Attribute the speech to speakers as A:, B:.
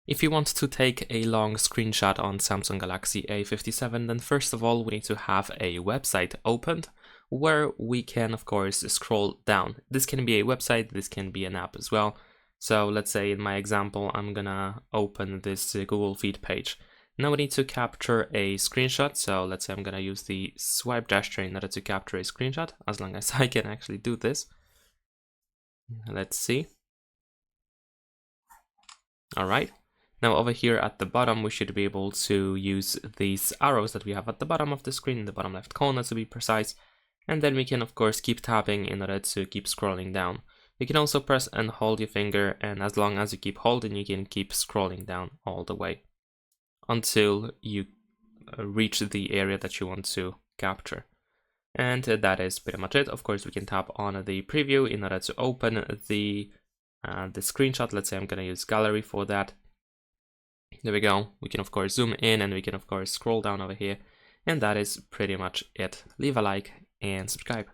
A: If you want to take a long screenshot on Samsung Galaxy A57, then first of all we need to have a website opened where we can of course scroll down. This can be a website, this can be an app as well. So let's say in my example I'm gonna open this Google Feed page. Now we need to capture a screenshot, so let's say I'm gonna use the swipe gesture in order to capture a screenshot, as long as I can actually do this. Let's see. Alright. Now over here at the bottom, we should be able to use these arrows that we have at the bottom of the screen, in the bottom left corner to be precise. And then we can of course keep tapping in order to keep scrolling down. You can also press and hold your finger, and as long as you keep holding, you can keep scrolling down all the way until you reach the area that you want to capture. And that is pretty much it. Of course, we can tap on the preview in order to open the screenshot. Let's say I'm gonna use gallery for that. There we go. We can of course zoom in, and we can of course scroll down over here, and that is pretty much it. Leave a like and subscribe.